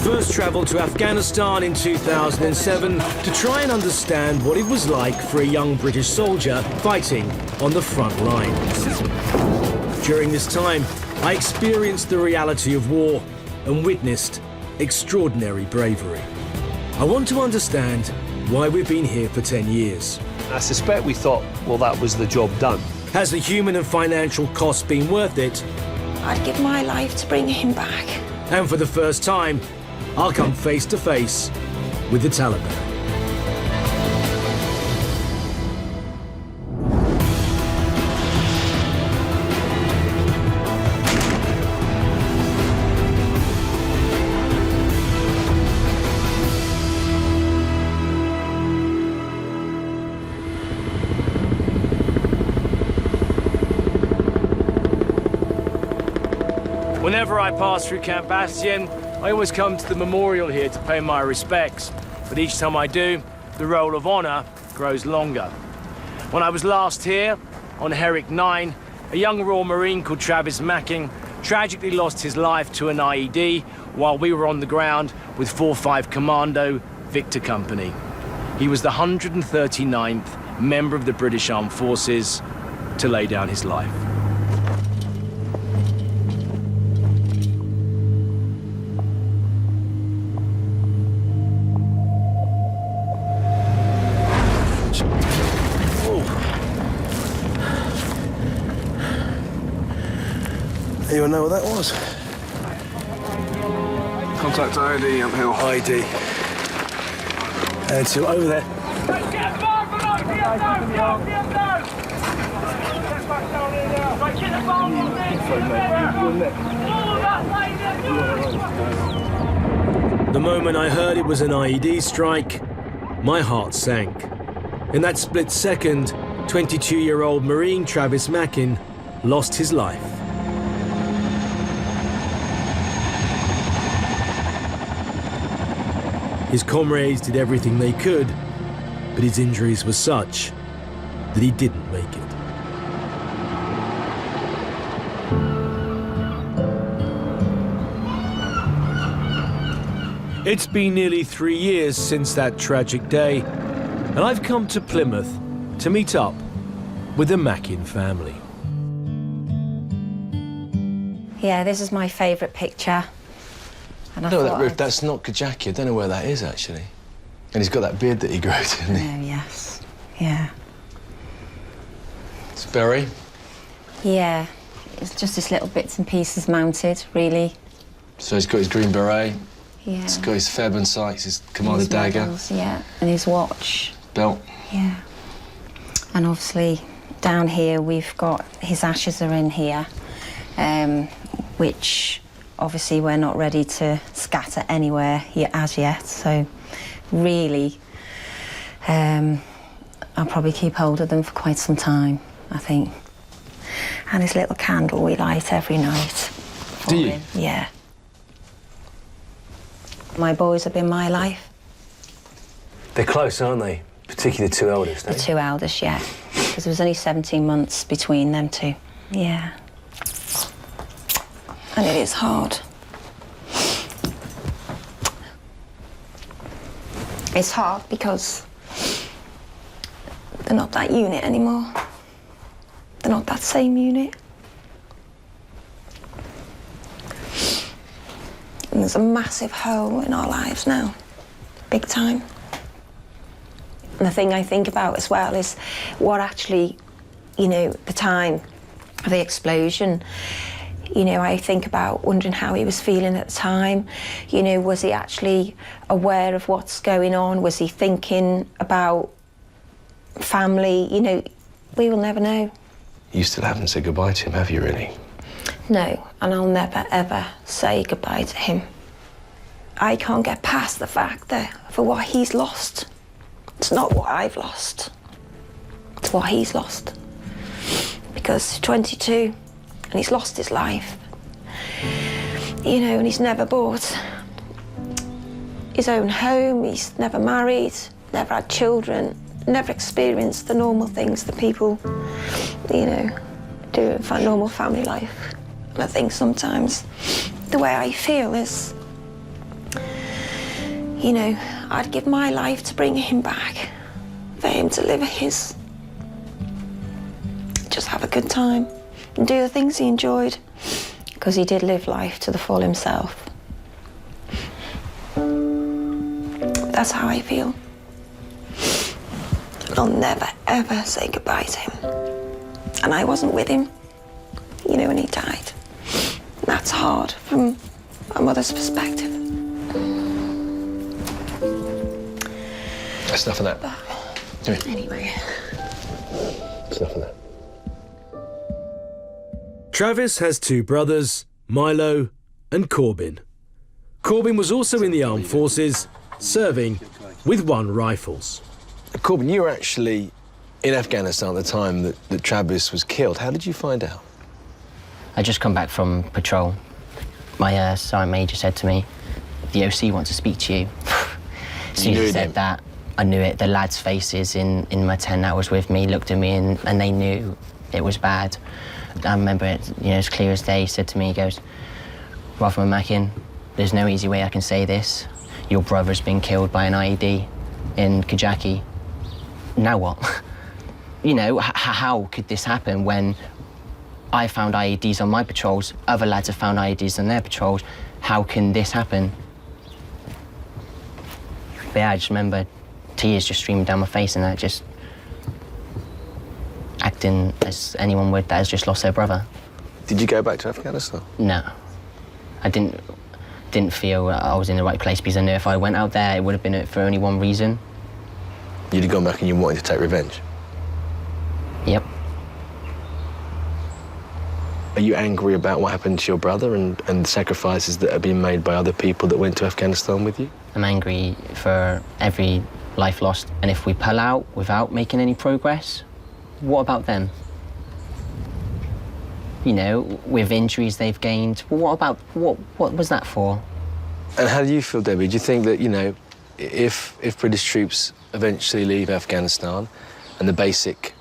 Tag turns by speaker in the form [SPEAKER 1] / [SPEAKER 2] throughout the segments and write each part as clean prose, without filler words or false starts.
[SPEAKER 1] first travelled to Afghanistan in 2007 to try and understand what it was like for a young British soldier fighting on the front lines. During this time, I experienced the reality of war and witnessed extraordinary bravery. I want to understand why we've been here for 10 years.
[SPEAKER 2] I suspect we thought, well, that was the job done.
[SPEAKER 1] Has the human and financial cost been worth it?
[SPEAKER 3] I'd give my life to bring him back.
[SPEAKER 1] And for the first time, I'll come face to face with the Taliban. Whenever I pass through Camp Bastion, I always come to the memorial here to pay my respects. But each time I do, the roll of honour grows longer. When I was last here, on Herrick 9, a young Royal Marine called Travis Macking tragically lost his life to an IED while we were on the ground with 4-5 Commando Victor Company. He was the 139th member of the British Armed Forces to lay down his life.
[SPEAKER 4] Anyone know what that was?
[SPEAKER 5] Contact IED uphill.
[SPEAKER 4] IED. So over there.
[SPEAKER 1] The moment I heard it was an IED strike, my heart sank. In that split second, 22-year-old Marine Travis Macking lost his life. His comrades did everything they could, but his injuries were such that he didn't make it. It's been nearly 3 years since that tragic day, and I've come to Plymouth to meet up with the Macking family.
[SPEAKER 3] Yeah, this is my favourite picture. And I
[SPEAKER 4] No,
[SPEAKER 3] thought
[SPEAKER 4] that's not Kajaki. I don't know where that is, actually. And he's got that beard that he grew, didn't he?
[SPEAKER 3] Oh, yes. Yeah.
[SPEAKER 4] It's Berry.
[SPEAKER 3] Yeah. It's just this little bits and pieces mounted, really.
[SPEAKER 4] So he's got his green beret.
[SPEAKER 3] Yeah.
[SPEAKER 4] He's got his Fairbairn sights, his Commander
[SPEAKER 3] His
[SPEAKER 4] dagger.
[SPEAKER 3] medals, yeah, and his watch.
[SPEAKER 4] Belt.
[SPEAKER 3] Yeah. And obviously, down here, we've got his ashes are in here, which obviously we're not ready to scatter anywhere as yet. So really, I'll probably keep hold of them for quite some time, I think. And his little candle we light every night.
[SPEAKER 4] Do you?
[SPEAKER 3] Him. Yeah. My boys have been my life.
[SPEAKER 4] They're close, aren't they? Particularly the two eldest,
[SPEAKER 3] The two eldest, yeah. Because there was only 17 months between them two. Yeah. And it is hard. It's hard because they're not that unit anymore. They're not that same unit. And there's a massive hole in our lives now, big time. And the thing I think about as well is what actually, you know, the time of the explosion, you know, I think about wondering how he was feeling at the time. You know, was he actually aware of what's going on? Was he thinking about family? You know, we will never know.
[SPEAKER 4] You still haven't said goodbye to him, have you, really?
[SPEAKER 3] No, and I'll never, ever say goodbye to him. I can't get past the fact that for what he's lost, it's not what I've lost. It's what he's lost. Because he's 22 and he's lost his life. You know, and he's never bought his own home, he's never married, never had children, never experienced the normal things that people, you know, do in a normal family life. And I think sometimes the way I feel is You know, I'd give my life to bring him back, for him to live his. Just have a good time and do the things he enjoyed, because he did live life to the full himself. That's how I feel. I'll never, ever say goodbye to him. And I wasn't with him, you know, when he died. That's hard from a mother's perspective.
[SPEAKER 4] That's enough of that. Come here.
[SPEAKER 3] Anyway.
[SPEAKER 4] That's enough of that.
[SPEAKER 1] Travis has two brothers, Milo and Corbin. Corbin was also in the armed forces, serving with 1 rifles.
[SPEAKER 4] Corbin, you were actually in Afghanistan at the time that Travis was killed. How did you find out?
[SPEAKER 6] I just come back from patrol. My sergeant major said to me, "The OC wants to speak to you." As soon as he said that, I knew it. The lads' faces in my tent that was with me looked at me and they knew it was bad. I remember it, you know, as clear as day. He said to me, he goes, "Rotherham Mackin, there's no easy way I can say this. Your brother's been killed by an IED in Kajaki. Now what?" You know, how could this happen when I found IEDs on my patrols, other lads have found IEDs on their patrols? How can this happen? But yeah, I just remember tears just streaming down my face and that just acting as anyone would that has just lost their brother.
[SPEAKER 4] Did you go back to Afghanistan?
[SPEAKER 6] No. I didn't feel I was in the right place, because I knew if I went out there, it would have been for only one reason.
[SPEAKER 4] You'd have gone back and you wanted to take revenge?
[SPEAKER 6] Yep.
[SPEAKER 4] Are you angry about what happened to your brother and the sacrifices that have been made by other people that went to Afghanistan with you?
[SPEAKER 6] I'm angry for every life lost, and if we pull out without making any progress, what about them? You know, with injuries they've gained, what was that for?
[SPEAKER 4] And how do you feel, Debbie? Do you think that, you know, if British troops eventually leave Afghanistan and the basic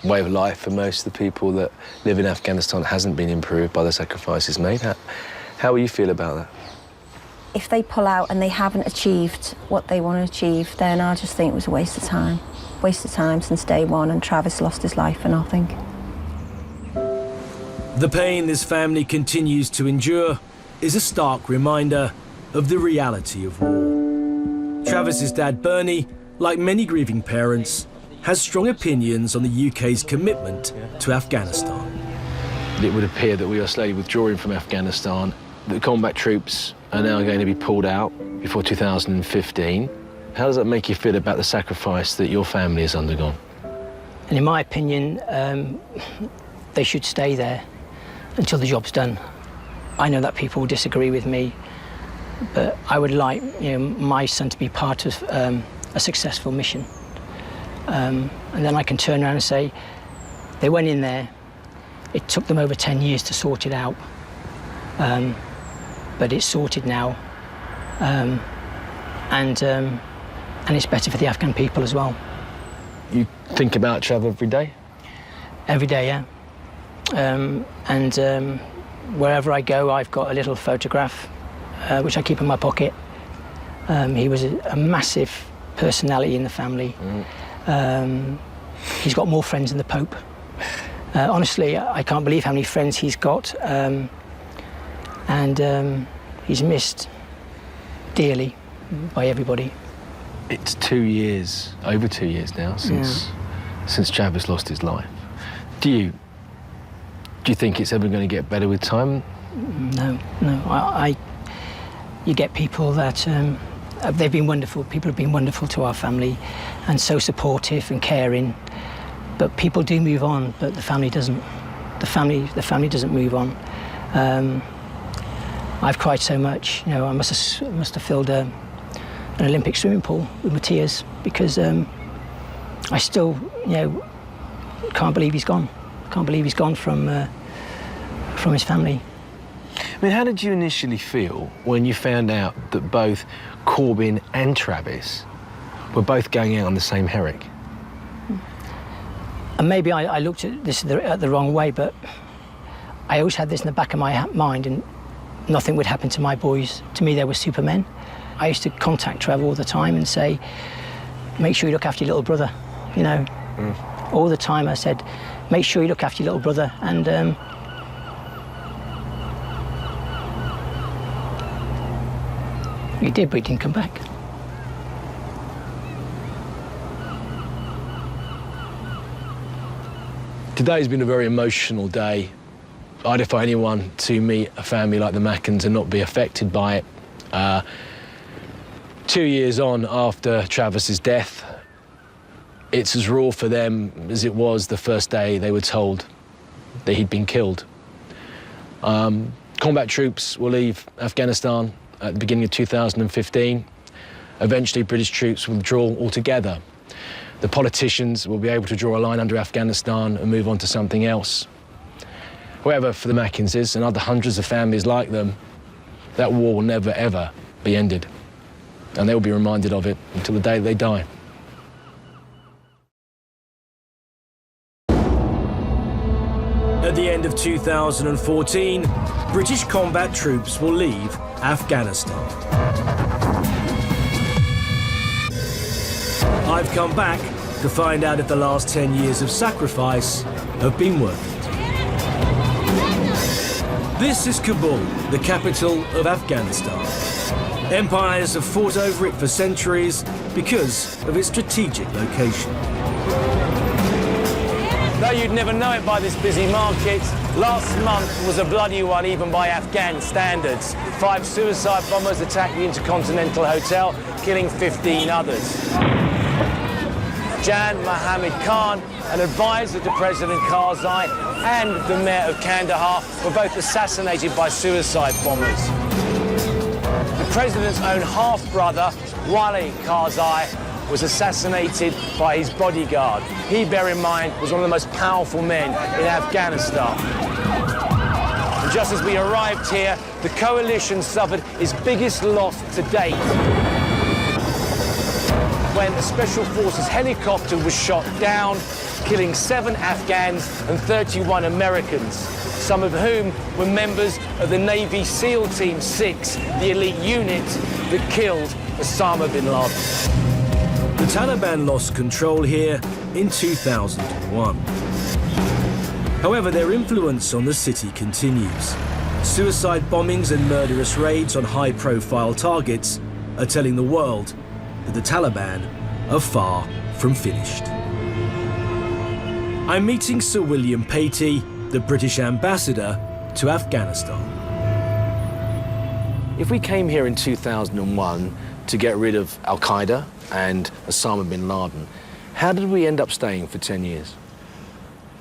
[SPEAKER 4] way of life for most of the people that live in Afghanistan hasn't been improved by the sacrifices made, how will you feel about that?
[SPEAKER 3] If they pull out and they haven't achieved what they want to achieve, then I just think it was a waste of time. Waste of time since day one, and Travis lost his life for nothing.
[SPEAKER 1] The pain this family continues to endure is a stark reminder of the reality of war. Travis's dad, Bernie, like many grieving parents, has strong opinions on the UK's commitment to Afghanistan.
[SPEAKER 4] It would appear that we are slowly withdrawing from Afghanistan. The combat troops are now going to be pulled out before 2015. How does that make you feel about the sacrifice that your family has undergone?
[SPEAKER 7] And in my opinion, they should stay there until the job's done. I know that people will disagree with me, but I would like, you know, my son to be part of a successful mission. And then I can turn around and say, they went in there, it took them over 10 years to sort it out, but it's sorted now, and it's better for the Afghan people as well.
[SPEAKER 4] You think about Trav every day?
[SPEAKER 7] Every day, yeah. Wherever I go, I've got a little photograph, which I keep in my pocket. He was a massive personality in the family. He's got more friends than the Pope. Honestly, I can't believe how many friends he's got, and he's missed dearly by everybody.
[SPEAKER 4] It's 2 years, over 2 years now, since Travis lost his life. Do you think it's ever going to get better with time?
[SPEAKER 7] No. You get people that they've been wonderful. People have been wonderful to our family, and so supportive and caring. But people do move on, but the family doesn't. The family doesn't move on. I've cried so much. You know, I must have filled an Olympic swimming pool with my tears, because I still, you know, can't believe he's gone. Can't believe he's gone from his family.
[SPEAKER 4] I mean, how did you initially feel when you found out that both Corbin and Travis were both going out on the same Herrick?
[SPEAKER 7] And maybe I looked at this the wrong way, but I always had this in the back of my mind, and nothing would happen to my boys. To me, they were supermen. I used to contact Trevor all the time and say, make sure you look after your little brother, you know. All the time I said, make sure you look after your little brother. And he did, but he didn't come back.
[SPEAKER 4] Today's been a very emotional day. I defy anyone to meet a family like the Mackens and not be affected by it. 2 years on after Travis's death, it's as raw for them as it was the first day they were told that he'd been killed. Combat troops will leave Afghanistan at the beginning of 2015. Eventually, British troops will withdraw altogether. The politicians will be able to draw a line under Afghanistan and move on to something else. However, for the Mackenses and other hundreds of families like them, that war will never, ever be ended. And they will be reminded of it until the day they die.
[SPEAKER 1] At the end of 2014, British combat troops will leave Afghanistan. I've come back to find out if the last 10 years of sacrifice have been worth it. This is Kabul, the capital of Afghanistan. Empires have fought over it for centuries because of its strategic location.
[SPEAKER 8] Though you'd never know it by this busy market, last month was a bloody one even by Afghan standards. 5 suicide bombers attacked the Intercontinental Hotel, killing 15 others. Jan Mohammed Khan, an advisor to President Karzai, and the mayor of Kandahar were both assassinated by suicide bombers. The president's own half-brother, Wali Karzai, was assassinated by his bodyguard. He, bear in mind, was one of the most powerful men in Afghanistan. And just as we arrived here, the coalition suffered its biggest loss to date, when a Special Forces helicopter was shot down, killing 7 Afghans and 31 Americans, some of whom were members of the Navy SEAL Team 6, the elite unit that killed Osama bin Laden.
[SPEAKER 1] The Taliban lost control here in 2001. However, their influence on the city continues. Suicide bombings and murderous raids on high-profile targets are telling the world that the Taliban are far from finished. I'm meeting Sir William Patey, the British ambassador to Afghanistan.
[SPEAKER 4] If we came here in 2001 to get rid of Al-Qaeda and Osama bin Laden, how did we end up staying for 10 years?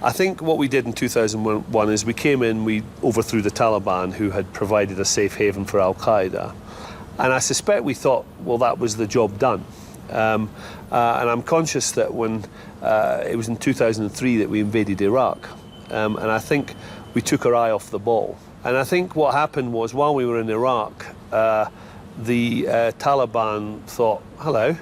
[SPEAKER 2] I think what we did in 2001 is we came in, we overthrew the Taliban, who had provided a safe haven for Al-Qaeda. And I suspect we thought, well, that was the job done. And I'm conscious that when it was in 2003 that we invaded Iraq, and I think we took our eye off the ball. And I think what happened was, while we were in Iraq, the Taliban thought, hello,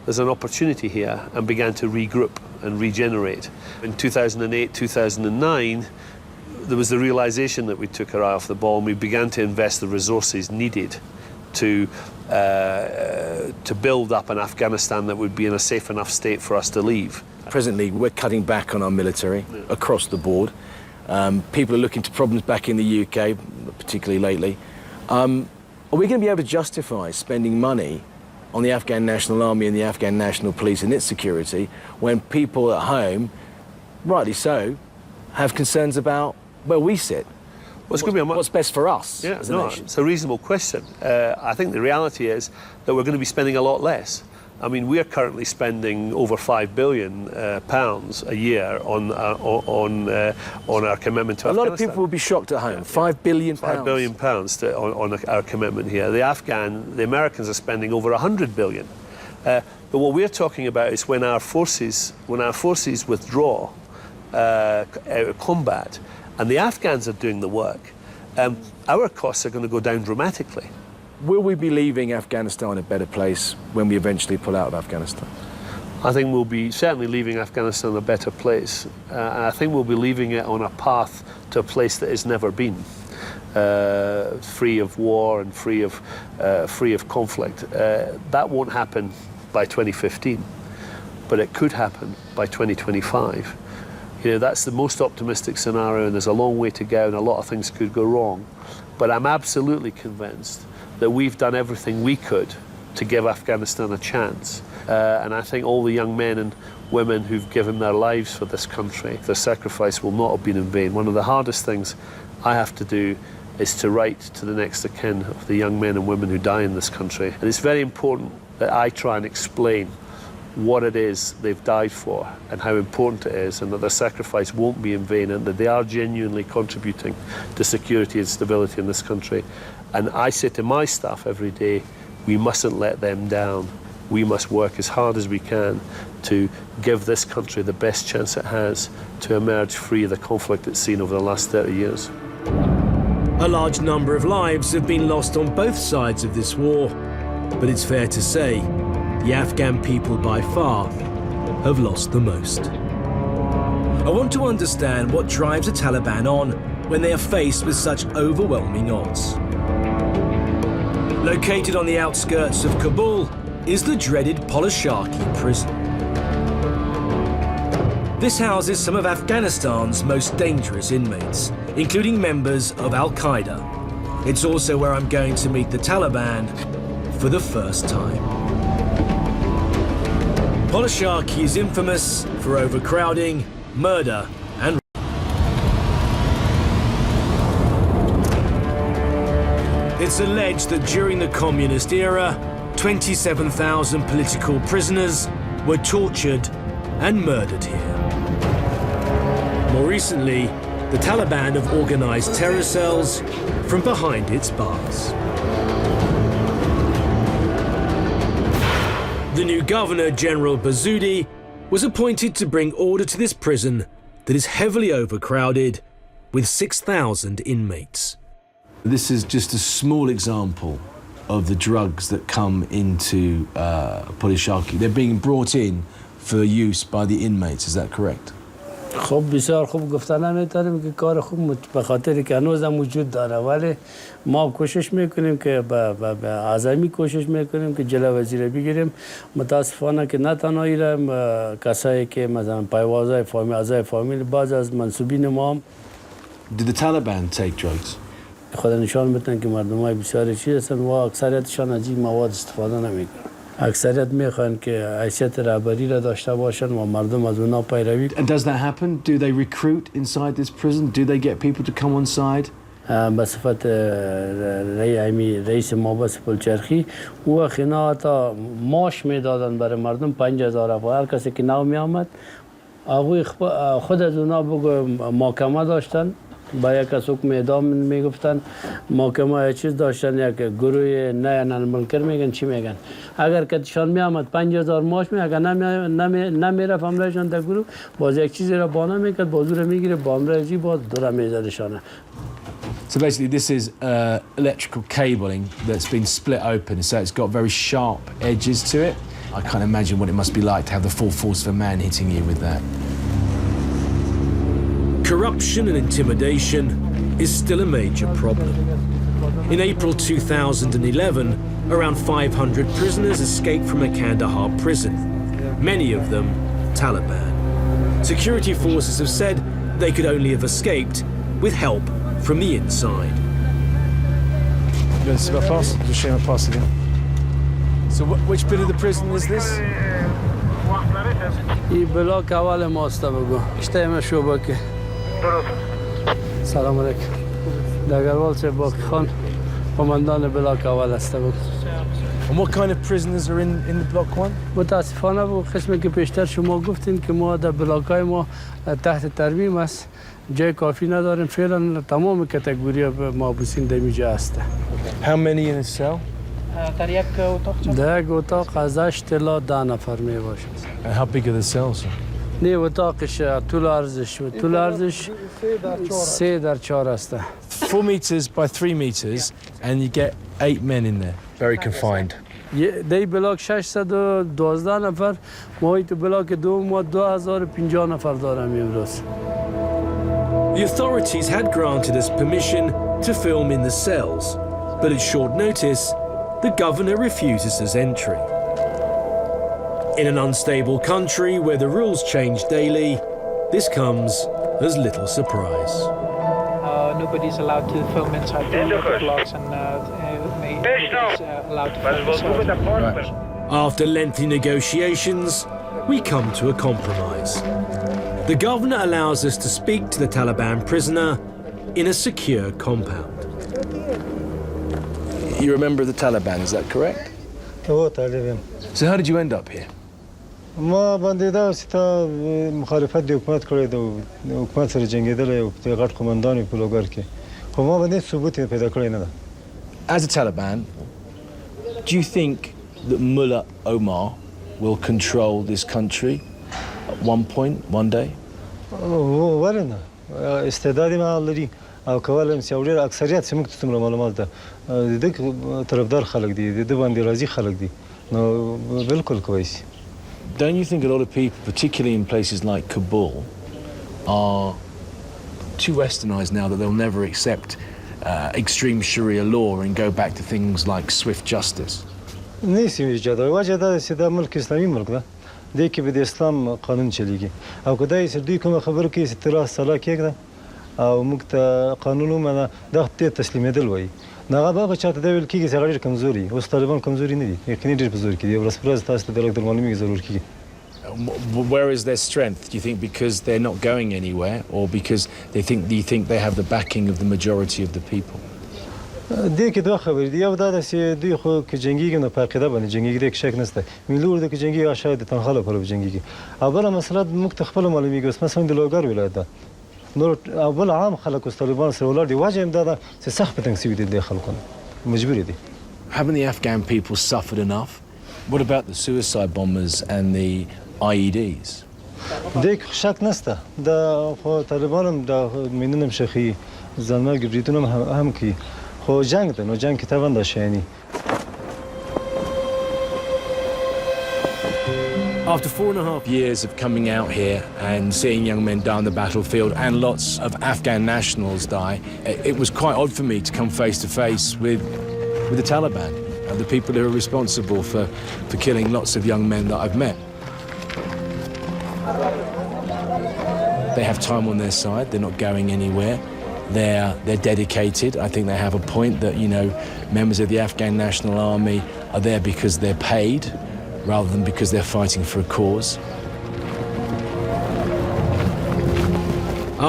[SPEAKER 2] there's an opportunity here, and began to regroup and regenerate. In 2008, 2009, there was the realization that we took our eye off the ball, and we began to invest the resources needed to build up an Afghanistan that would be in a safe enough state for us to leave.
[SPEAKER 4] Presently, we're cutting back on our military across the board. People are looking to problems back in the UK, particularly lately. Are we going to be able to justify spending money on the Afghan National Army and the Afghan National Police and its security when people at home, rightly so, have concerns about where we sit?
[SPEAKER 2] Well,
[SPEAKER 4] what's best for us as a nation?
[SPEAKER 2] It's a reasonable question. I think the reality is that we're going to be spending a lot less. I mean, we're currently spending over £5 billion a year on our commitment to Afghanistan.
[SPEAKER 4] A lot of people will be shocked at home. £5 billion.
[SPEAKER 2] £5 billion on our commitment here. The Americans are spending over £100 billion. But what we're talking about is when our forces withdraw out of combat, and the Afghans are doing the work, our costs are going to go down dramatically.
[SPEAKER 4] Will we be leaving Afghanistan a better place when we eventually pull out of Afghanistan?
[SPEAKER 2] I think we'll be certainly leaving Afghanistan a better place. And I think we'll be leaving it on a path to a place that it's never been. free of war and free of conflict. That won't happen by 2015, but it could happen by 2025. You know, that's the most optimistic scenario, and there's a long way to go, and a lot of things could go wrong. But I'm absolutely convinced that we've done everything we could to give Afghanistan a chance. And I think all the young men and women who've given their lives for this country, their sacrifice will not have been in vain. One of the hardest things I have to do is to write to the next of kin of the young men and women who die in this country. And it's very important that I try and explain what it is they've died for and how important it is, and that their sacrifice won't be in vain, and that they are genuinely contributing to security and stability in this country. And I say to my staff every day, we mustn't let them down. We must work as hard as we can to give this country the best chance it has to emerge free of the conflict it's seen over the last 30 years.
[SPEAKER 1] A large number of lives have been lost on both sides of this war, but it's fair to say the Afghan people by far have lost the most. I want to understand what drives the Taliban on when they are faced with such overwhelming odds. Located on the outskirts of Kabul is the dreaded Polishaki prison. This houses some of Afghanistan's most dangerous inmates, including members of Al-Qaeda. It's also where I'm going to meet the Taliban for the first time. Polishaki is infamous for overcrowding, murder, and it's alleged that during the communist era, 27,000 political prisoners were tortured and murdered here. More recently, the Taliban have organized terror cells from behind its bars. The new Governor General Bazoudi was appointed to bring order to this prison that is heavily overcrowded with 6,000 inmates.
[SPEAKER 9] This is just a small example of the drugs that come into Polishaki. They're being brought in for use by the inmates, is that correct?
[SPEAKER 10] خب بسیار خوب گفتن نمیتونیم که کار خوب به خاطر که هنوزم وجود داره، ولی ما کوشش میکنیم که به عزمی کوشش میکنیم که جلو وزیر بگیریم. متاسفانه که نه تنها ایرم کسایی که مثلا پیوازهای فامیل اعضای فامیل بعض از منسوبین ما هم
[SPEAKER 9] Did the Taliban take drugs?
[SPEAKER 10] خدا نشان بدن که مردمای بسیاری چی هستن و اکثریتشان از این مواد استفاده نمیکنن. اکثریت میخوان که حیثیت رهبری را داشته باشن و مردم از اونا پیروی.
[SPEAKER 9] And does that happen? Do they recruit inside this prison? Do they get people to come on side?
[SPEAKER 10] به صفت رئیس مابس پلچرخی او خینا تا ماش میدادن برای مردم 5000 افغان. هر کسی که نو میامد خود از اونا بگو محاکمه داشتن، با یک کس حکم اعدام میگفتن. محاکمه چیز داشتن، یک گروه نه منکر میگن چی میگن. اگر کتشان میامد 5000 ماش می، اگر نمیرفت امرشان در گروه باز یک چیزی را بانه میکرد، بازو را میگیره با امرشی باز دو را میزدشانه.
[SPEAKER 9] So basically this is electrical cabling that's been split open, so it's got very sharp edges to it. I can't imagine what it must be like to have the full force of a man hitting you with that.
[SPEAKER 1] Corruption and intimidation is still a major problem. In April 2011, around 500 prisoners escaped from a Kandahar prison, many of them Taliban. Security forces have said they could only have escaped with help from the inside.
[SPEAKER 8] So which bit of the prison is this?
[SPEAKER 10] این بلاک اول ماسته بگو. اشتیم شعبه که. سلام علیکم. دگروال چه باقی خان قماندان بلاک اول است بگو.
[SPEAKER 8] And what kind of prisoners are in the block one?
[SPEAKER 10] متاسفانه با قسمی که پیشتر شما گفتین که ما در بلاکای ما تحت ترمیم است، جای کافی نداریم. فعلا تمام کاتگوری محبوسین در اینجا هست.
[SPEAKER 8] How many in a cell?
[SPEAKER 10] در یک اتاق از 8 تا 10 نفر می باشد.
[SPEAKER 8] And how big are the cells?
[SPEAKER 10] نه اتاقش طول ارزش 3 در 4 است.
[SPEAKER 8] 4 meters by 3 meters, and you get 8 men in there, very confined.
[SPEAKER 10] در بلاک 612 نفر، ما تو بلاک دوم ما 2050 نفر دارم امروز.
[SPEAKER 1] The authorities had granted us permission to film in the cells, but at short notice, the governor refuses us entry. In an unstable country where the rules change daily, this comes as little surprise.
[SPEAKER 11] Nobody's allowed to film inside the blocks, and nobody's allowed to film inside.
[SPEAKER 1] Right. After lengthy negotiations, we come to a compromise. The governor allows us to speak to the Taliban prisoner in a secure compound.
[SPEAKER 4] You remember the Taliban, is that correct?
[SPEAKER 12] Oh, Taliban.
[SPEAKER 4] So how did you end up here?
[SPEAKER 12] ما باندې دا ستا مخالفت د حکومت کړی د حکومت سره جنګېدلی او د غټ قومندان په لوګر کې خو ما باندې ثبوت یې پیدا کړی نه ده.
[SPEAKER 4] As a Taliban, do you think that Mullah Omar will control this country at one point, one day?
[SPEAKER 12] ولې نه استعداد یې ما لري او کولی شم چې یو ډېر اکثریت چې موږ ته څومره معلومات ده د ده طرفدار خلک دي د ده باندې راضي خلک دي نو بالکل کولی شي.
[SPEAKER 4] Don't you think a lot of people, particularly in places like Kabul, are too westernized now that they'll never accept extreme Sharia law and go back to things like swift justice?
[SPEAKER 12] نیسی وجه وجه دا چې دا ملک اسلامي ملک ده دی کې به د اسلام قانون چلیږي او که دا چې دوی کومه خبره کوي چې تراس صلاح کېږده او موږ ته قانون ومنه دا ته تسلیمېدل وایي نو هغه به هغه چاته دا ویل کېږي چې هغه ډېر کمزوري اوس طالبان کمزوري نه دي یقیني ډېر په زور کې دي ورځ په ورځ تاسو ته د لږ معلومیږي ضرور کېږي.
[SPEAKER 9] Where is their strength? Do you think because they're not going anywhere, or because do you think they have the backing of the majority of the people?
[SPEAKER 12] دې کې دوه خبرې دي یو دا ده چې دوی خو که جنګېږي نو په عقیده باندې جنګېږي دې کې شک نشته ملي اردو کې جنګېږي هغه شاید د تنخوا لپاره به جنګېږي او بله مسله موږ ته خپله معلومېږي اوس مثلا د لوګر ولایت ده نور او بل عام خلک اوس طالبان سره ولاړ دي وجه یې همدا ده چې سخت په تنګ سوي دي دې خلکو مجبور دي.
[SPEAKER 4] Haven't the Afghan people suffered enough? What about the suicide bombers and the IEDs?
[SPEAKER 12] دې کې شک نشته دا خو طالبان هم دا مینونه هم شخي ځانمرګي بریدونه هم کوي خو جنگ ده نو جنگ کې طبعا دا شیاني.
[SPEAKER 1] After 4.5 years of coming out here and seeing young men die on the battlefield and lots of Afghan nationals die, it was quite odd for me to come face to face with the Taliban and the people who are responsible for killing lots of young men that I've met. They have time on their side, they're not going anywhere. They're dedicated. I think they have a point that, you know, members of the Afghan National Army are there because they're paid rather than because they're fighting for a cause.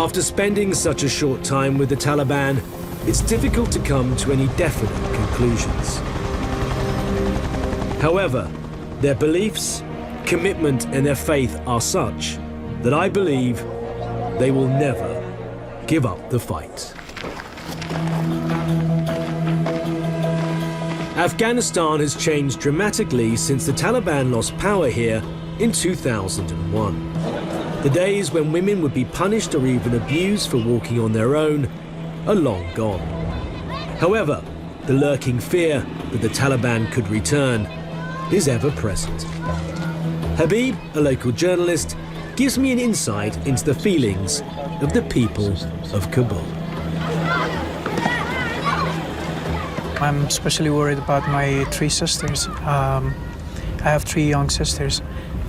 [SPEAKER 1] After spending such a short time with the Taliban, it's difficult to come to any definite conclusions. However, their beliefs, commitment and their faith are such that I believe they will never give up the fight. Afghanistan has changed dramatically since the Taliban lost power here in 2001. The days when women would be punished or even abused for walking on their own are long gone. However, the lurking fear that the Taliban could return is ever present. Habib, a local journalist, gives me an insight into the feelings of the people of Kabul.
[SPEAKER 11] I'm especially worried about my three sisters. I have three young sisters.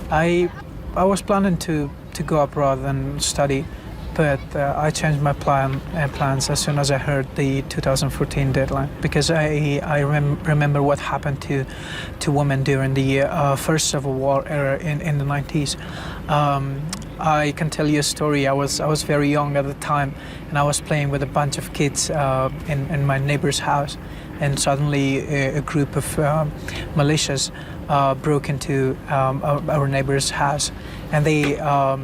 [SPEAKER 11] I was planning to go abroad and study, but I changed my plans as soon as I heard the 2014 deadline, because I remember what happened to women during the first Civil War era in the 90s. I can tell you a story. I was very young at the time, and I was playing with a bunch of kids in my neighbor's house, and suddenly a group of militias broke into our neighbor's house, and they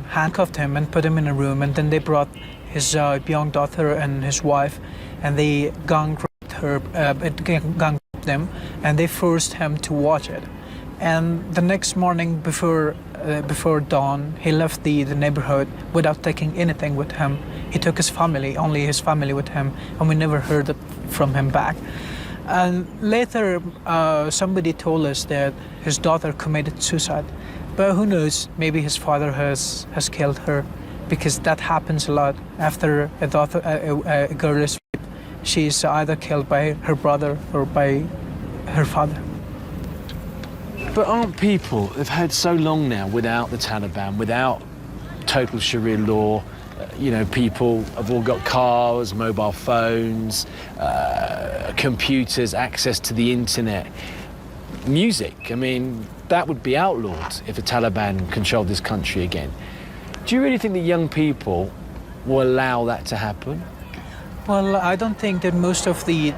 [SPEAKER 11] handcuffed him and put him in a room, and then they brought his young daughter and his wife, and they gang raped them, and they forced him to watch it. And the next morning, before dawn, he left the neighborhood without taking anything with him. He took his family, only his family with him, and we never heard from him back. And later, somebody told us that his daughter committed suicide. But who knows, maybe his father has killed her, because that happens a lot. After a girl is raped, she's either killed by her brother or by her father.
[SPEAKER 9] But aren't people, they've had so long now without the Taliban, without total Sharia law, people have all got cars, mobile phones, computers, access to the internet. Music, I mean, that would be outlawed if the Taliban controlled this country again. Do you really think that young people will allow that to happen?
[SPEAKER 11] Well, I don't think that most of the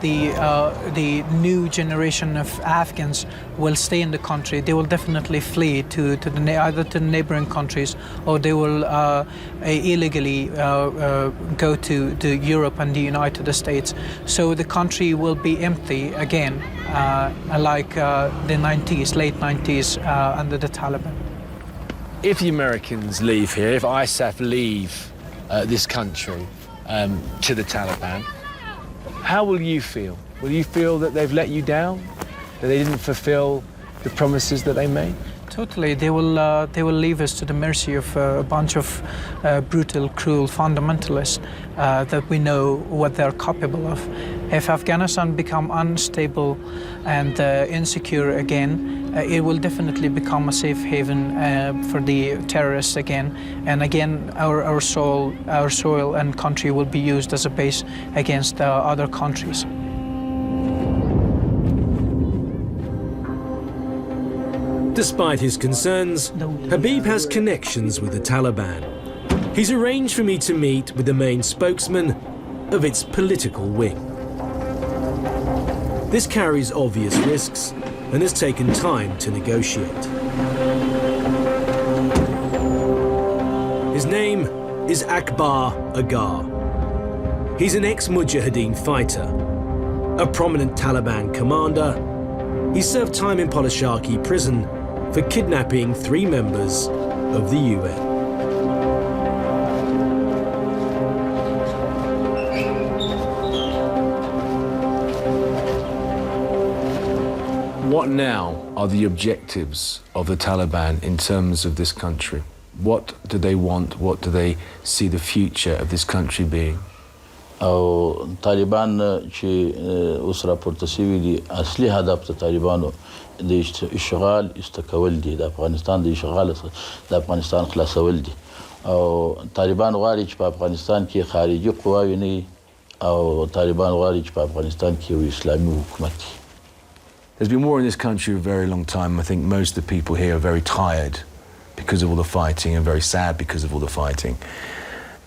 [SPEAKER 11] new generation of Afghans will stay in the country. They will definitely flee to either to the neighboring countries, or they will illegally go to Europe and the United States. So the country will be empty again, like the 90s, late 90s under the Taliban.
[SPEAKER 9] If the Americans leave here, if ISAF leave this country, to the Taliban, how will you feel? Will you feel that they've let you down? That they didn't fulfill the promises that they made?
[SPEAKER 11] Totally. They will leave us to the mercy of a bunch of brutal, cruel fundamentalists that we know what they're capable of. If Afghanistan become unstable and insecure again, it will definitely become a safe haven for the terrorists again. And again, our soil and country will be used as a base against other countries.
[SPEAKER 13] Despite his concerns, Habib has connections with the Taliban. He's arranged for me to meet with the main spokesman of its political wing. This carries obvious risks and has taken time to negotiate. His name is Akbar Agar. He's an ex-Mujahideen fighter, a prominent Taliban commander. He served time in Polishaki prison for kidnapping 3 members of the UN.
[SPEAKER 9] What now are the objectives of the Taliban in terms of this country? What do they want? What do they see the future of this country being?
[SPEAKER 14] او طالبان چې اوس راپورته شوي دي اصلي هدف د طالبانو د اشغال استکول دي د افغانستان د اشغال د افغانستان خلاصول دي او طالبان غواړي چې په افغانستان کې خارجي قواوې نه او طالبان غواړي چې په افغانستان کې یو اسلامي حکومت وي.
[SPEAKER 9] There's been war in this country for a very long time. I think most of the people here are very tired because of all the fighting and very sad because of all the fighting.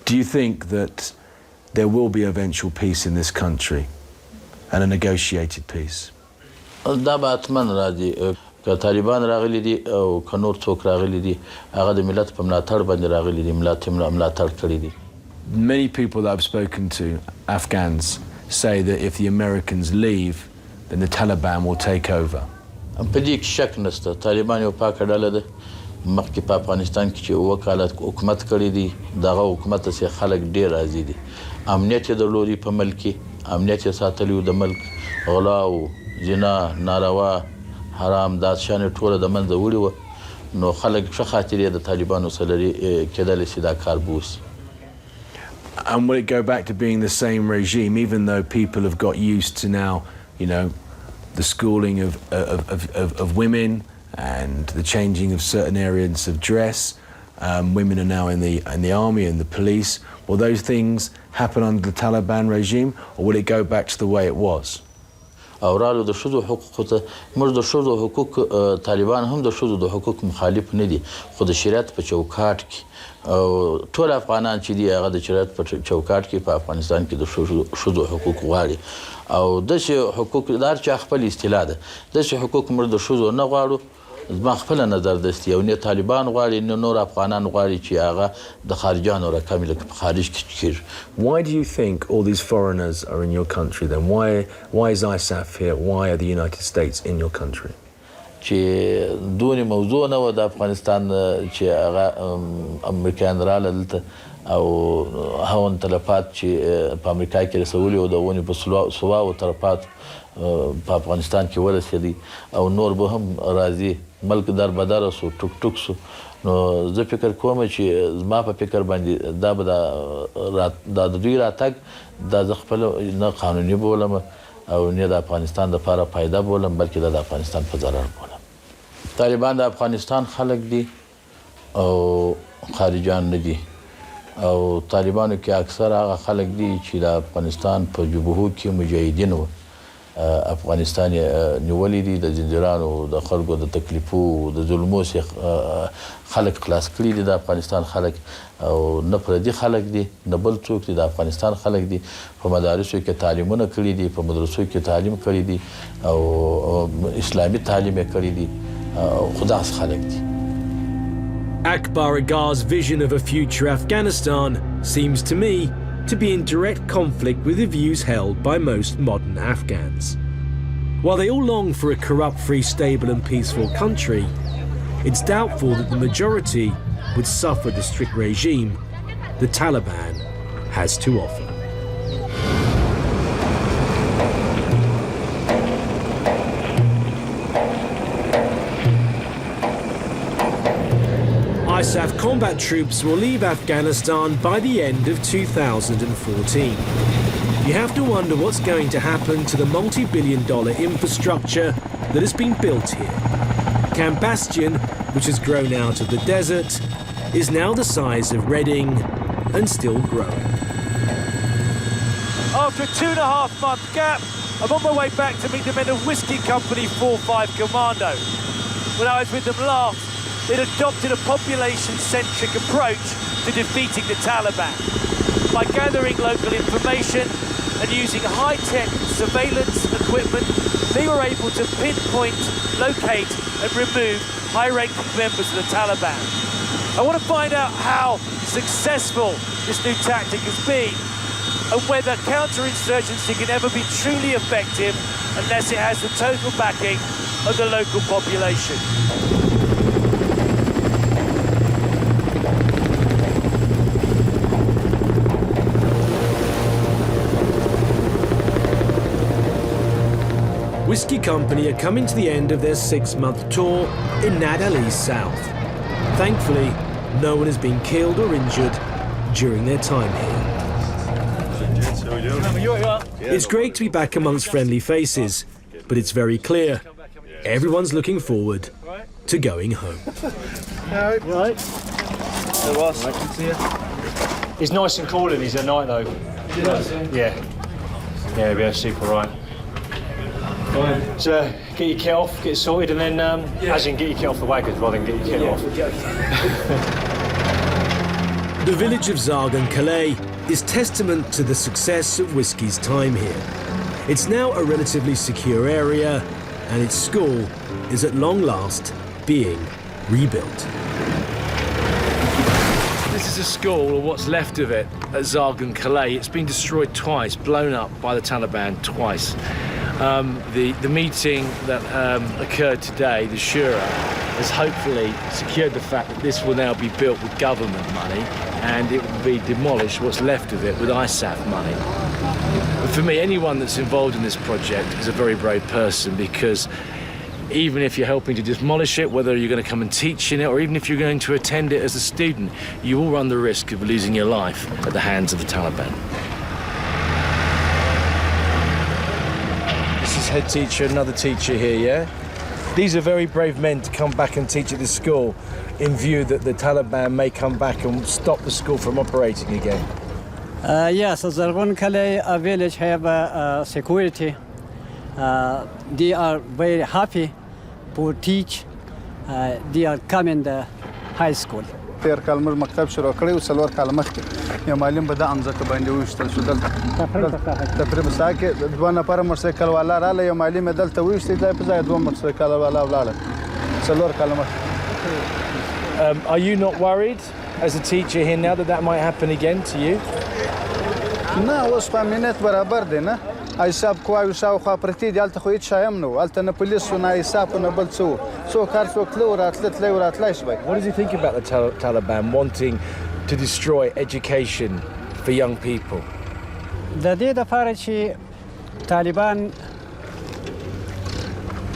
[SPEAKER 9] Do you think that there will be eventual peace in this country and a negotiated peace?
[SPEAKER 14] دا به حتما راځي که طالبان راغلي دي او که نور څوک راغلي دي هغه د ملت په ملاتړ باندې راغلي دي ملاتړ کړي دي.
[SPEAKER 9] Many people that I've spoken to, Afghans, say that if the Americans leave, then the Taliban will take over.
[SPEAKER 14] په دې کې شک نشته. طالبان یو پاکه ډله ده. مخکې په افغانستان کې چې 2 کاله حکومت کړی دي دغه حکومت ته خلک ډېر راضي دي. امنیت یې درلودي په ملک کې امنیت یې ساتلی و د ملک غلا او زنا ناروا حرام دا شیان ټوله د منځه وړي وه نو خلک ښه خاطرې د طالبانو سره لري کېدلی شي دا کار به وشي.
[SPEAKER 9] And will it go back to being the same regime, even though people have got used to now, the schooling of women and the changing of certain areas of dress? Women are now in the army and the police. Will those things happen under the Taliban regime, or will it go back to the way it was?
[SPEAKER 14] اورالو د شذو حقوق ته موږ د شذو حقوق طالبان هم د شذو د حقوق مخالف نه دي خو د شریعت په چوکاټ کې ټول افغانان چې دي هغه د شریعت په چوکاټ کې په افغانستان کې د شذو حقوق غواړي او د حقوق دار چې خپل اصطلاح ده د حقوق موږ د شذو نه غواړو. ما خپل نظر دستی او نه طالبان غواړي نه نور افغانان غواړي چې هغه د خارجانو رقم لکه په خارج کې کېږي.
[SPEAKER 9] Why do you think all these foreigners are in your country then? Why is ISAF here? Why are the United States in your country?
[SPEAKER 14] چې دونی موضوع نه و د افغانستان چې هغه امریکایان راله دلته او هاون تلفات چې په امریکا کې رسولي او د ونې په سواو تلفات په افغانستان کې ورسېدی او نور به هم راځي ملک در بدر سو ټوک ټوک سو نو زه فکر کوم چې زما په فکر باندې دا به د دوی راتګ دا زه خپل نه قانوني بولم او نه د افغانستان دپاره فایده بولم بلکې د افغانستان په ضرر بولم طالبان د افغانستان خلک دي او خارجان نه دي او طالبانو کې اکثر هغه خلک دي چې د افغانستان په جبهو کې مجاهدین وو افغانستان نیولې دي د زندانونو د خلکو د تکلیفو د ظلمو خلک خلاص کړي دي د افغانستان خلک او نه پردي خلک دي نه بل څوک دي د افغانستان خلک دي په مدارسو کې تعلیمونه کړي دي په مدرسو کې تعلیم کړي دي او اسلامي تعلیم یې کړي دي خدا خلک دي
[SPEAKER 13] Akbar Agar's vision of a future Afghanistan seems to me to be in direct conflict with the views held by most modern Afghans. While they all long for a corrupt-free, stable and peaceful country, it's doubtful that the majority would suffer the strict regime the Taliban has to offer. ISAF combat troops will leave Afghanistan by the end of 2014. You have to wonder what's going to happen to the multi-billion-dollar infrastructure that has been built here. Camp Bastion, which has grown out of the desert, is now the size of Reading and still growing.
[SPEAKER 1] After a 2.5-month gap, I'm on my way back to meet the men of Whiskey Company 4-5 Commando. When I was with them last, they'd adopted a population-centric approach to defeating the Taliban. By gathering local information and using high-tech surveillance equipment, they were able to pinpoint, locate and remove high-ranking members of the Taliban. I want to find out how successful this new tactic has been and whether counterinsurgency can ever be truly effective unless it has the total backing of the local population.
[SPEAKER 13] Whiskey Company are coming to the end of their 6-month tour in Nad Ali's south. Thankfully, no one has been killed or injured during their time here. It's great to be back amongst friendly faces, but it's very clear everyone's looking forward to going home.
[SPEAKER 12] Right.
[SPEAKER 15] Hey Ross.
[SPEAKER 12] Nice to see you.
[SPEAKER 15] It's nice and cool in here at night though. Yeah. Yeah, we're super right. So get your kit off, get sorted, and then as in get your kit off the wagon rather than get your kit off.
[SPEAKER 13] The village of Zargan Calais is testament to the success of Whiskey's time here. It's now a relatively secure area, and its school is at long last being rebuilt.
[SPEAKER 1] This is a school, or what's left of it, at Zargan Calais. It's been destroyed twice, blown up by the Taliban twice. The meeting that occurred today, the Shura, has hopefully secured the fact that this will now be built with government money and it will be demolished, what's left of it, with ISAF money. But for me, anyone that's involved in this project is a very brave person, because even if you're helping to demolish it, whether you're going to come and teach in it or even if you're going to attend it as a student, you will run the risk of losing your life at the hands of the Taliban. Head teacher, another teacher here, yeah? These are very brave men to come back and teach at this school in view that the Taliban may come back and stop the school from operating again.
[SPEAKER 16] Yes, Zargan Calais village have security. They are very happy to teach. They are coming to high school.
[SPEAKER 17] تیر کال موږ مکتب شروع کړی او څلور کاله مخکې یو معلم به د ځمکه باندې وویشتل شو دلته تقریبا ساعه کې دوه نفره موټرسایکل والا راغله یو معلم یې دلته وویشتی ځای په ځای دوه موټرسایکل والا ولاړل څلور کاله مخکې.
[SPEAKER 1] Are you not worried as a teacher here now that might happen again to you?
[SPEAKER 17] نه اوس په امنیت برابر دی نه حساب قواوي شاوخوا پرتې دي هلته خو هېڅ شی هم نه و هلته نه پولیس و نه حساب نه بل څه و څوک هر څوک تله وراتله تلی وراتلی شوی.
[SPEAKER 1] What does he think about the Taliban wanting to destroy education for young people?
[SPEAKER 16] د دې دپاره چې طالبان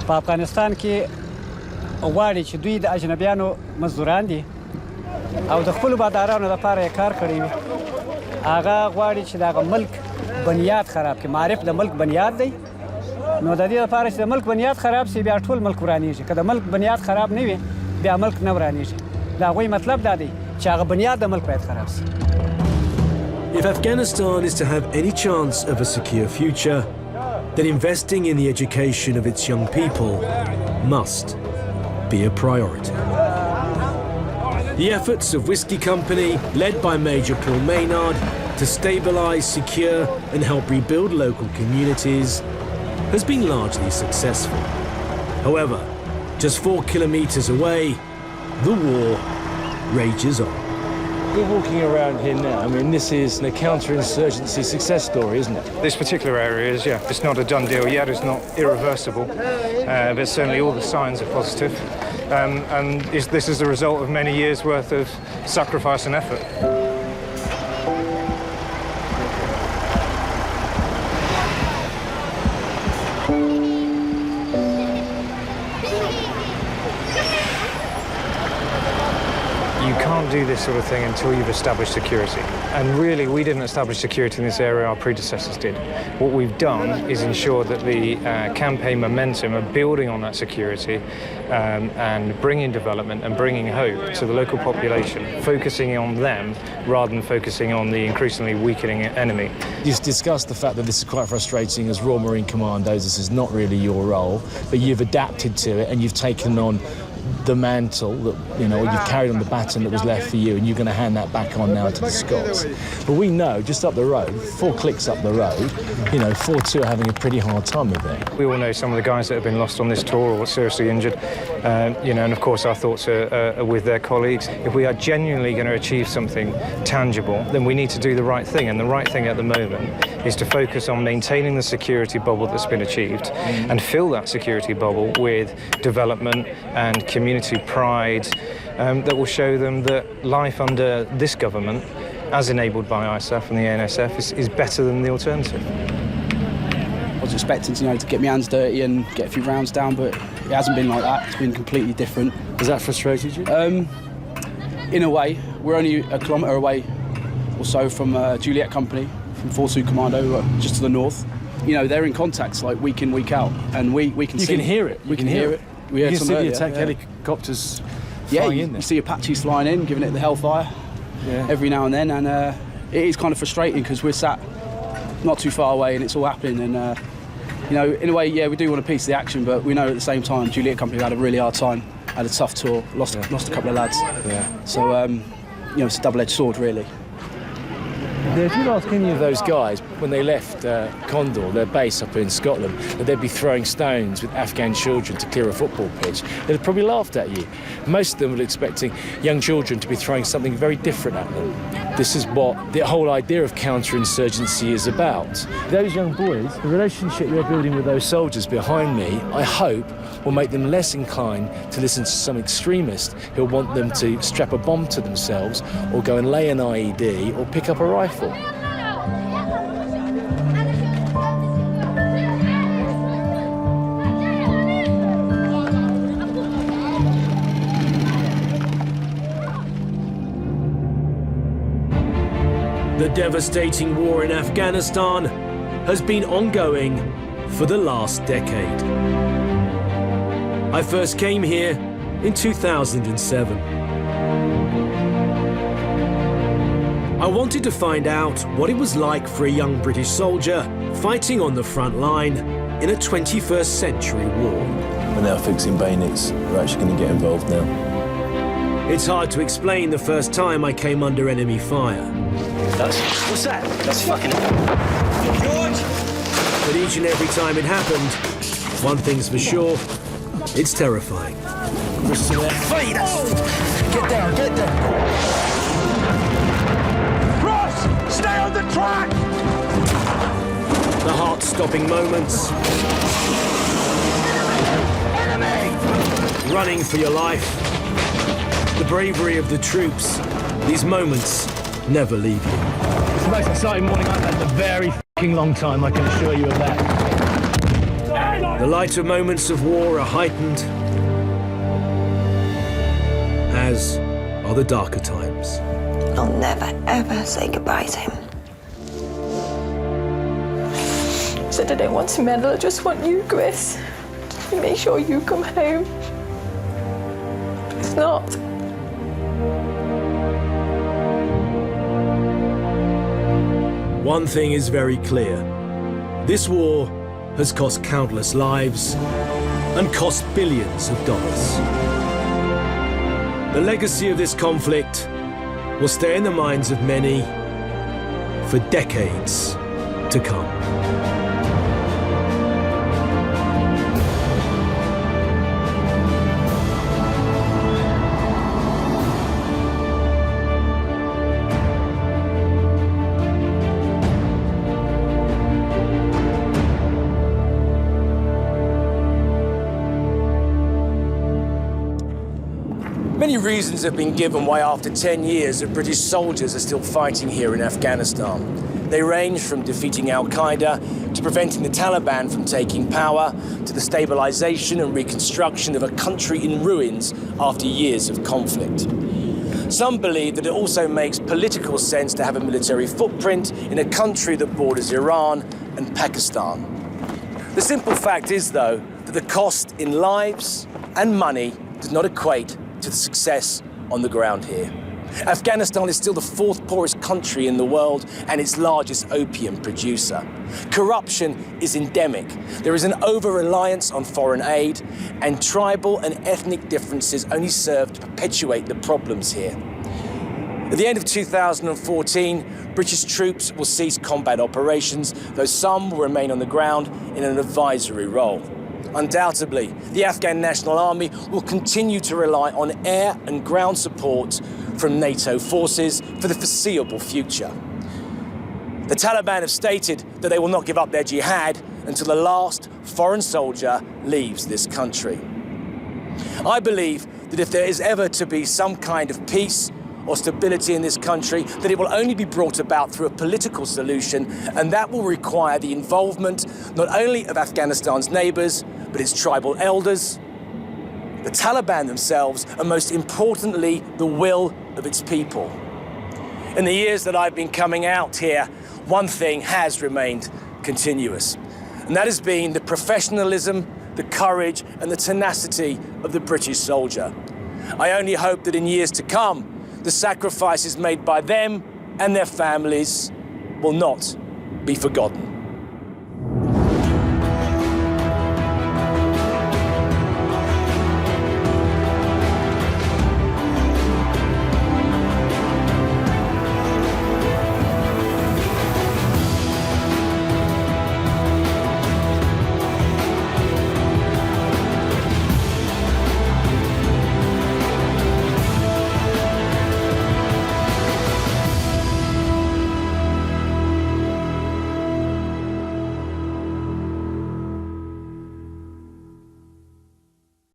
[SPEAKER 16] په افغانستان کې غواړي چې دوی د اجنبیانو مزدوران دي او د خپل بادارانو لپاره یې کار کړی وي هغه غواړي چې دغه ملک بنیاد خراب کړي معرف د ملک بنیاد دی نو د دې لپاره چې د ملک بنیاد خراب شي بیا ټول ملک ورانیږي که د ملک بنیاد خراب نه وي بیا ملک نه ورانیږي د هغوی مطلب دا دی چې هغه بنیاد د ملک باید خراب شي.
[SPEAKER 13] If Afghanistan is to have any chance of a secure future, then investing in the education of its young people must be a priority. The efforts of Whiskey Company, led by Major Paul Maynard, to stabilise, secure and help rebuild local communities has been largely successful. However, just 4 kilometres away, the war rages on.
[SPEAKER 1] We're walking around here now. I mean, this is a counter-insurgency success story, isn't it?
[SPEAKER 18] This particular area is, yeah. It's not a done deal yet. It's not irreversible. But certainly all the signs are positive. And this is the result of many years' worth of sacrifice and effort. You can't do this sort of thing until you've established security. And really, we didn't establish security in this area, our predecessors did. What we've done is ensure that the campaign momentum of building on that security and bringing development and bringing hope to the local population, focusing on them rather than focusing on the increasingly weakening enemy.
[SPEAKER 1] You've discussed the fact that this is quite frustrating as Royal Marine Commandos. This is not really your role, but you've adapted to it and you've taken on the mantle that, you know, you've carried on the baton that was left for you and you're going to hand that back on now to the Scots. But we know, just up the road, 4 clicks up the road, you know, 4-2 are having a pretty hard time with it.
[SPEAKER 18] We all know some of the guys that have been lost on this tour or seriously injured, you know, and of course our thoughts are with their colleagues. If we are genuinely going to achieve something tangible, then we need to do the right thing, and the right thing at the moment is to focus on maintaining the security bubble that's been achieved and fill that security bubble with development and community pride that will show them that life under this government, as enabled by ISAF and the ANSF, is better than the alternative.
[SPEAKER 19] I was expecting to get my hands dirty and get a few rounds down, but it hasn't been like that. It's been completely different.
[SPEAKER 1] Has that frustrated you?
[SPEAKER 19] In a way. We're only a kilometre away or so from Juliet Company, from 4-2 Commando, just to the north. You know, they're in contacts like week in, week out, and we can see...
[SPEAKER 1] You can hear it.
[SPEAKER 19] We can hear it. We
[SPEAKER 1] you
[SPEAKER 19] heard
[SPEAKER 1] can
[SPEAKER 19] some
[SPEAKER 1] see
[SPEAKER 19] earlier,
[SPEAKER 1] the attack helicopters flying in there.
[SPEAKER 19] You see Apaches flying in, giving it the hellfire every now and then, and it is kind of frustrating because we're sat not too far away and it's all happening, and you know, in a way, yeah, we do want a piece of the action, but we know at the same time Juliet Company had a really hard time, had a tough tour, lost a couple of lads. So, you know, it's a double-edged sword, really.
[SPEAKER 1] If you ask any of those guys, when they left Condor, their base up in Scotland, that they'd be throwing stones with Afghan children to clear a football pitch, they'd have probably laughed at you. Most of them were expecting young children to be throwing something very different at them. This is what the whole idea of counterinsurgency is about. Those young boys, the relationship you're building with those soldiers behind me, I hope will make them less inclined to listen to some extremist who'll want them to strap a bomb to themselves or go and lay an IED or pick up a rifle.
[SPEAKER 13] The devastating war in Afghanistan has been ongoing for the last decade. I first came here in 2007. I wanted to find out what it was like for a young British soldier fighting on the front line in a 21st century war.
[SPEAKER 4] We're now fixing bayonets. We're actually going to get involved now.
[SPEAKER 13] It's hard to explain the first time I came under enemy fire.
[SPEAKER 4] What's that? That's fucking...
[SPEAKER 13] George! But each and every time it happened, one thing's for sure, it's terrifying.
[SPEAKER 4] Fight! Get down, get down!
[SPEAKER 13] Ross! Stay on the track! The heart-stopping moments. Enemy! Running for your life. The bravery of the troops. These moments never leave you.
[SPEAKER 1] It's the most exciting morning I've had in a very fucking long time, I can assure you of that.
[SPEAKER 13] The lighter moments of war are heightened, as are the darker times.
[SPEAKER 3] I'll never, ever say goodbye to him.
[SPEAKER 20] I said I don't want to meddle, I just want you, Chris. To make sure you come home. But it's not.
[SPEAKER 13] One thing is very clear. This war has cost countless lives and cost billions of dollars. The legacy of this conflict will stay in the minds of many for decades to come.
[SPEAKER 1] Many reasons have been given why after 10 years the British soldiers are still fighting here in Afghanistan. They range from defeating al-Qaeda to preventing the Taliban from taking power to the stabilization and reconstruction of a country in ruins after years of conflict. Some believe that it also makes political sense to have a military footprint in a country that borders Iran and Pakistan. The simple fact is, though, that the cost in lives and money does not equate to the success on the ground here. Afghanistan is still the fourth poorest country in the world and its largest opium producer. Corruption is endemic. There is an over-reliance on foreign aid, and tribal and ethnic differences only serve to perpetuate the problems here. At the end of 2014, British troops will cease combat operations, though some will remain on the ground in an advisory role. Undoubtedly, the Afghan National Army will continue to rely on air and ground support from NATO forces for the foreseeable future. The Taliban have stated that they will not give up their jihad until the last foreign soldier leaves this country. I believe that if there is ever to be some kind of peace or stability in this country, that it will only be brought about through a political solution, and that will require the involvement not only of Afghanistan's neighbours, but its tribal elders, the Taliban themselves, and most importantly, the will of its people. In the years that I've been coming out here, one thing has remained continuous, and that has been the professionalism, the courage, and the tenacity of the British soldier. I only hope that in years to come, the sacrifices made by them and their families will not be forgotten.